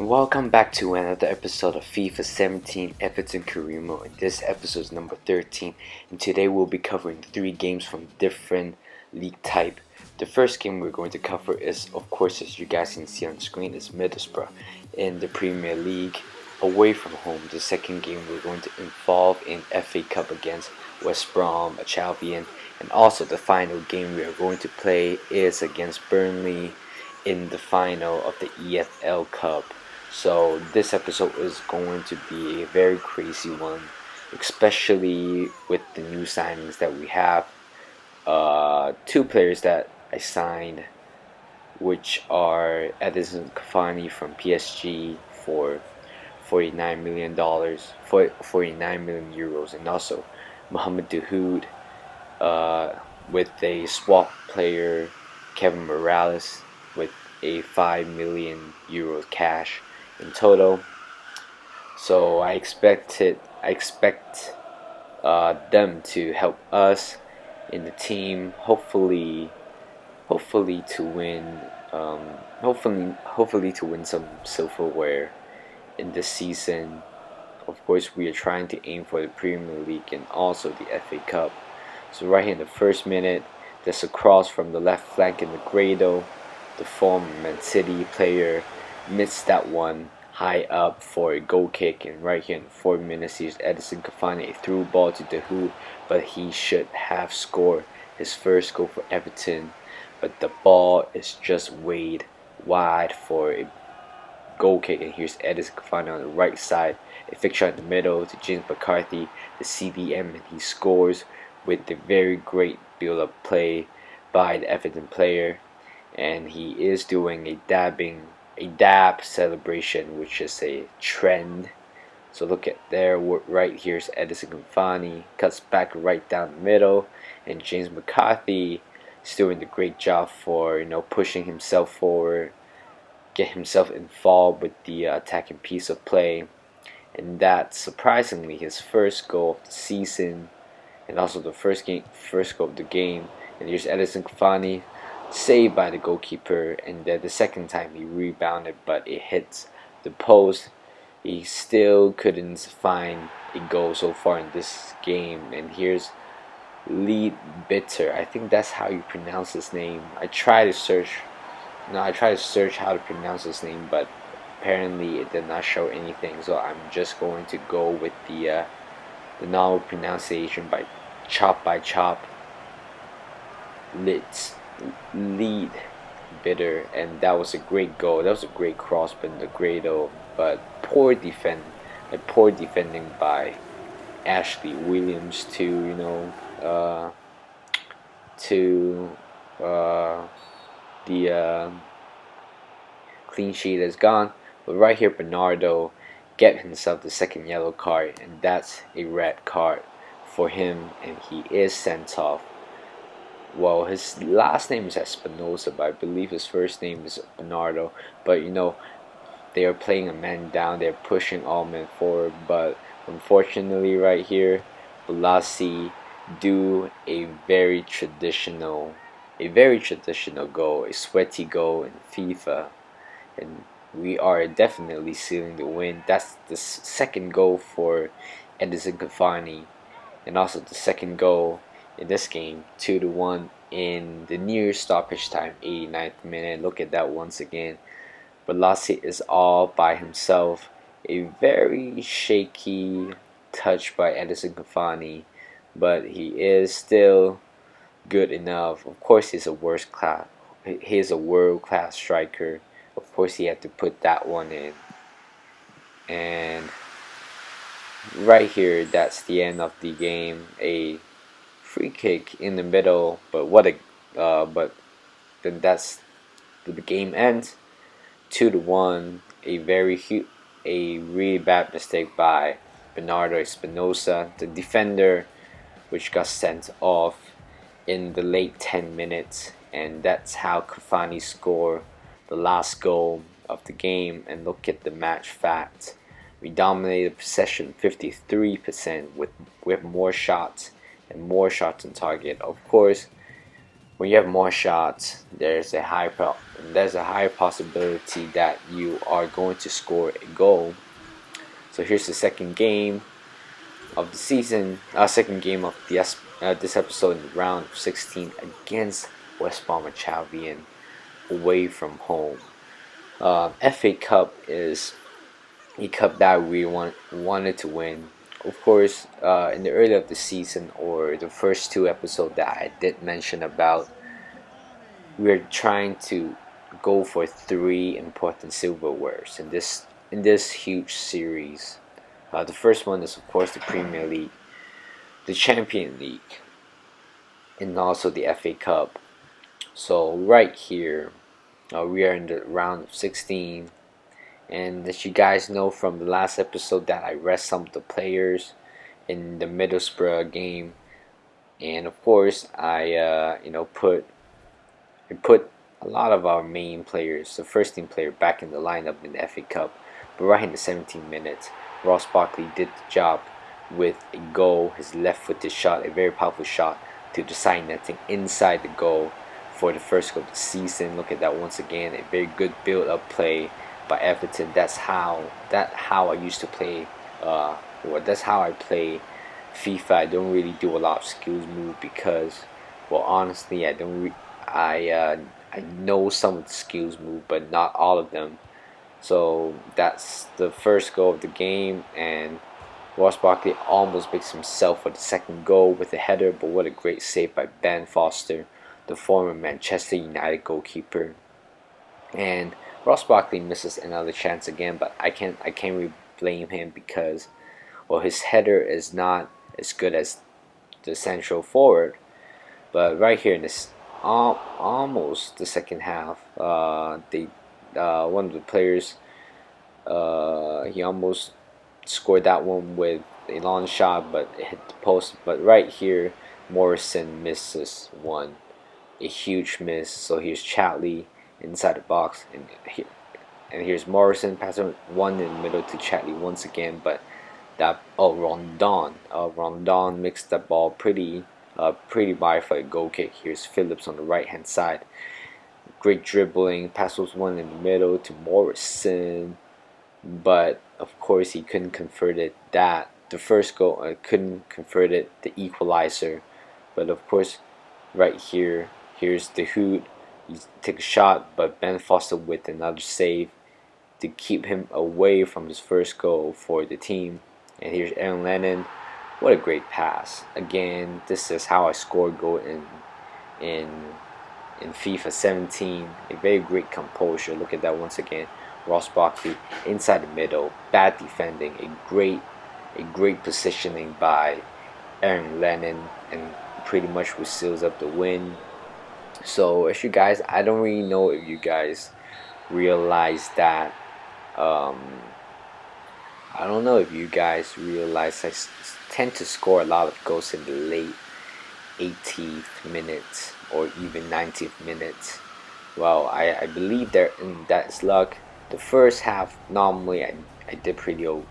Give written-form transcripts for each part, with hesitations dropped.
Welcome back to another episode of FIFA 17 Everton Career Mode. This episode is number 13, and today we'll be covering 3 games from different league type. The first game we're going to cover is, of course, as you guys can see on the screen, is Middlesbrough in the Premier League away from home. The second game we're going to involve in FA Cup against West Brom, Albion, and also the final game we are going to play is against Burnley in the final of the EFL Cup. So this episode is going to be a very crazy one, especially with the new signings that we have. 2 players that I signed, which are Edison Cavani from PSG for $49 million, 49 million euros, and also Mohamed Dahoud with a swap player Kevin Morales with a 5 million euros cash in total. So I expect them to help us in the team. Hopefully to win. Hopefully to win some silverware in this season. Of course, we are trying to aim for the Premier League and also the FA Cup. So right here in the first minute, there's a cross from the left flank in the Grado. The former Man City player missed that one high up for a goal kick, and right here in the 4 minutes, here's Edison Cavani, a through ball to Dahoud, but he should have scored his first goal for Everton, but the ball is just weighed wide for a goal kick, and here's Edison Cavani on the right side, a fixture in the middle to James McCarthy, the CDM, and he scores with the very great build-up play by the Everton player. And he is doing a dab celebration, which is a trend. So look at there, right here's Edison Cavani, cuts back right down the middle, and James McCarthy is doing a great job for pushing himself forward, get himself involved with the attacking piece of play, and that's surprisingly his first goal of the season, and also the first goal of the game. And here's Edison Cavani, saved by the goalkeeper, and then the second time he rebounded, but it hits the post. He still couldn't find a goal so far in this game. And here's Lead Bitter. I think that's how you pronounce his name. I tried to search how to pronounce his name, but apparently it did not show anything. So I'm just going to go with the normal pronunciation by chop. Lead Bitter, and that was a great goal. That was a great cross in the Grado, but poor defending by Ashley Williams to the clean sheet is gone. But right here, Bernardo get himself the second yellow card, and that's a red card for him, and he is sent off. Well, his last name is Espinosa, but I believe his first name is Bernardo. But they are playing a man down. They're pushing all men forward. But unfortunately, right here, Bolasie do a very traditional goal, a sweaty goal in FIFA, and we are definitely sealing the win. That's the second goal for Edison Cavani, and also the second goal in this game, 2-1 in the near stoppage time, 89th minute. Look at that once again. Bolasie is all by himself. A very shaky touch by Edison Cavani, but he is still good enough. Of course, he's a world-class striker. Of course, he had to put that one in. And right here, that's the end of the game. A free kick in the middle, but but then that's the game ends 2-1. A really bad mistake by Bernardo Espinosa, the defender, which got sent off in the late 10 minutes, and that's how Cavani scored the last goal of the game. And look at the match facts. We dominated possession 53% with more shots and more shots on target. Of course, when you have more shots, there's a higher possibility that you are going to score a goal. So here's the second game of the season, second game of this episode in round of 16 against West Bromwich Albion away from home. FA Cup is a cup that we wanted to win. Of course, in the early of the season, or the first two episodes that I did mention about, we're trying to go for three important silverwares in this huge series. The first one is of course the Premier League, the Champions League, and also the FA Cup. So right here, we are in the round of 16, and as you guys know from the last episode that I rest some of the players in the Middlesbrough game, and of course I put a lot of our main players, the first team player, back in the lineup in the FA Cup. But right in the 17 minutes, Ross Barkley did the job with a goal, his left-footed shot, a very powerful shot to the side netting inside the goal for the first goal of the season. Look at that once again, a very good build-up play by Everton. That's how I used to play. That's how I play FIFA. I don't really do a lot of skills move because, well, honestly, I know some of the skills move, but not all of them. So that's the first goal of the game, and Ross Barkley almost makes himself for the second goal with a header, but what a great save by Ben Foster, the former Manchester United goalkeeper. And Ross Barkley misses another chance again, but I can't really blame him because, well, his header is not as good as the central forward. But right here in this almost the second half, one of the players, he almost scored that one with a long shot, but it hit the post. But right here, Morrison misses one, a huge miss. So here's Chatley inside the box, and here's Morrison passing one in the middle to Chatley once again. But Rondon mixed that ball pretty wide for a goal kick. Here's Phillips on the right hand side. Great dribbling, passes one in the middle to Morrison, but of course he couldn't convert it. The first goal couldn't convert it, the equalizer. But of course, right here, here's the Hood. He takes a shot, but Ben Foster with another save to keep him away from his first goal for the team. And here's Aaron Lennon. What a great pass! Again, this is how I score goal in FIFA 17. A very great composure. Look at that once again. Ross Barkley inside the middle, bad defending, a great positioning by Aaron Lennon, and pretty much which seals up the win. So as you guys, I don't really know if you guys realize that. I don't know if you guys realize I tend to score a lot of goals in the late 80th minutes or even 90th minutes. Well, I believe that's luck. The first half, normally I did pretty old.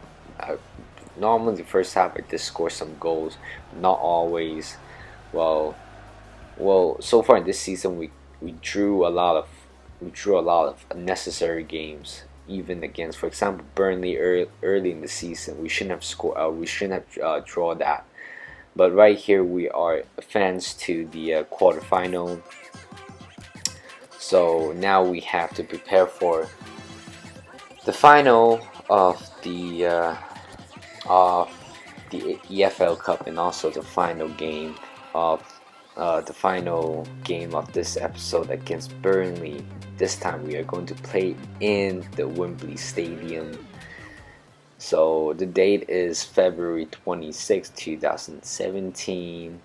Normally the first half I did score some goals, not always. Well, so far in this season we drew a lot of unnecessary games. Even against, for example, Burnley early in the season, we shouldn't have scored. We shouldn't have drawn that. But right here we are advanced to the quarterfinal. So now we have to prepare for the final of the EFL Cup, and also the final game of this episode against Burnley. This time we are going to play in the Wembley Stadium. So the date is February 26, 2017,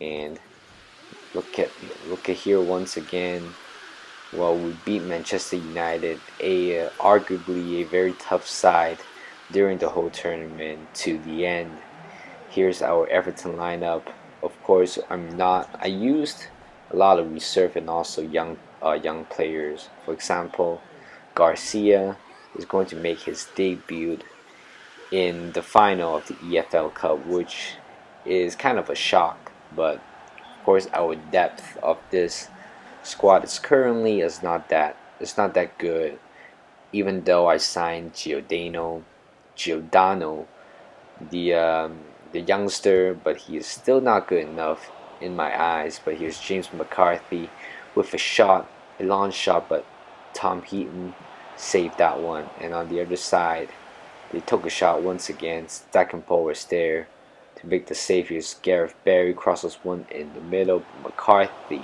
and look at here once again. Well, we beat Manchester United, arguably a very tough side during the whole tournament to the end. Here's our Everton lineup. Of course, I used a lot of reserve and also young players. For example, Garcia is going to make his debut in the final of the EFL Cup, which is kind of a shock, but Of course, our depth of this squad is currently it's not that good. Even though I signed Giordano, the um, the youngster, but he is still not good enough in my eyes. But here's James McCarthy with a long shot, but Tom Heaton saved that one. And on the other side, they took a shot once again. Stackenpole was there to make the save. Here's Gareth Barry crosses one in the middle. McCarthy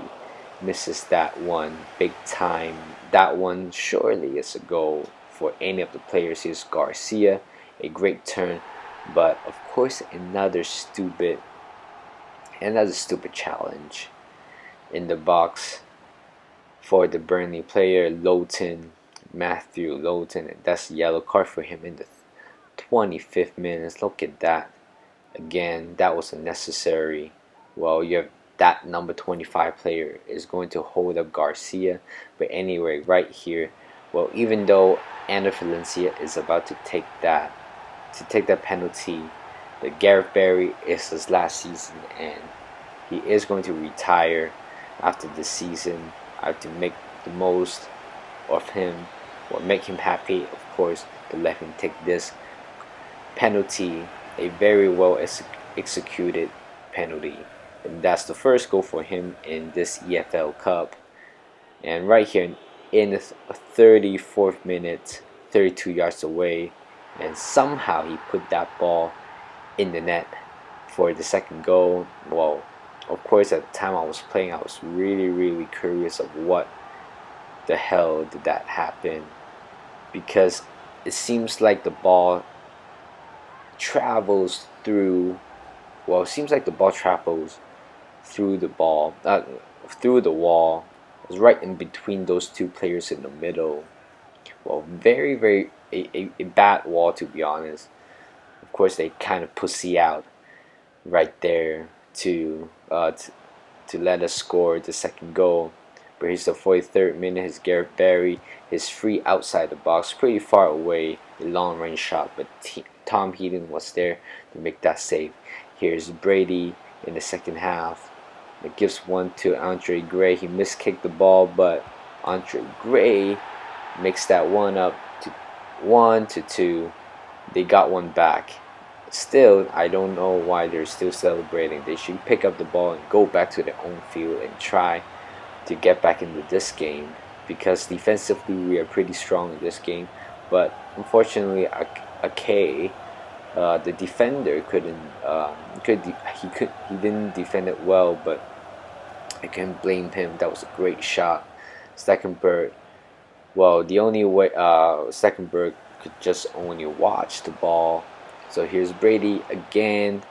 misses that one big time. That one surely is a goal for any of the players. Here's Garcia, a great turn, but of course another stupid challenge in the box for the Burnley player Matthew Lowton, and that's a yellow card for him in the 25th minute. Look at that. Again, that was unnecessary. Well, you have that number 25 player is going to hold up Garcia. But anyway, right here, well, even though Ander Valencia is about to take that penalty, the Gareth Barry is his last season and he is going to retire after this season. I have to make the most of him, or make him happy, of course, to let him take this penalty, a very well executed penalty. And that's the first goal for him in this EFL Cup. And right here in the 34th minute, 32 yards away, and somehow he put that ball in the net for the second goal. Well, of course, at the time I was playing, I was really curious of what the hell did that happen, because it seems like the ball travels through. Well, it seems like the ball travels through the wall. It was right in between those two players in the middle. Well, very a bad wall, to be honest. Of course, they kind of pussy out right there to let us score the second goal. But here's the 43rd minute. His Gareth Barry, his free outside the box, pretty far away, a long range shot, but Tom Heaton was there to make that save. Here's Brady in the second half. It gives one to Andre Gray. He miskicked the ball, but Andre Gray makes that one up to 1-2. They got one back. Still, I don't know why they're still celebrating. They should pick up the ball and go back to their own field and try to get back into this game, because defensively we are pretty strong in this game. But unfortunately, the defender he didn't defend it well, but I can't blame him. That was a great shot. Stackenberg, well, the only way Stackenberg could just only watch the ball. So here's Brady again.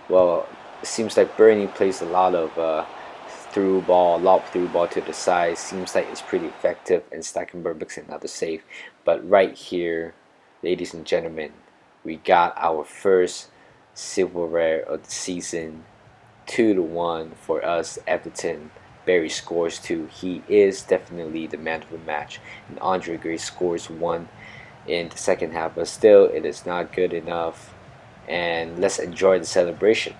Well, it seems like Burnley plays a lot of lob through ball to the side. Seems like it's pretty effective, and Stackenberg makes another save. But right here, ladies and gentlemen, we got our first silverware of the season. 2-1 for us. Everton. Barry scores 2. He is definitely the man of the match. And Andre Gray scores 1 in the second half, but still it is not good enough. And let's enjoy the celebration.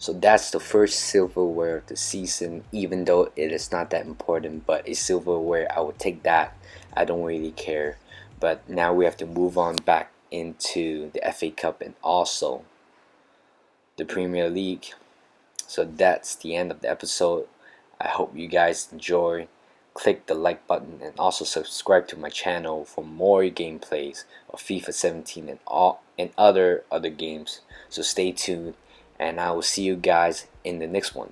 So that's the first silverware of the season, even though it is not that important, but a silverware, I would take that. I don't really care. But now we have to move on back into the FA Cup and also the Premier League. So that's the end of the episode. I hope you guys enjoy. Click the like button and also subscribe to my channel for more gameplays of FIFA 17 and other games. So stay tuned, and I will see you guys in the next one.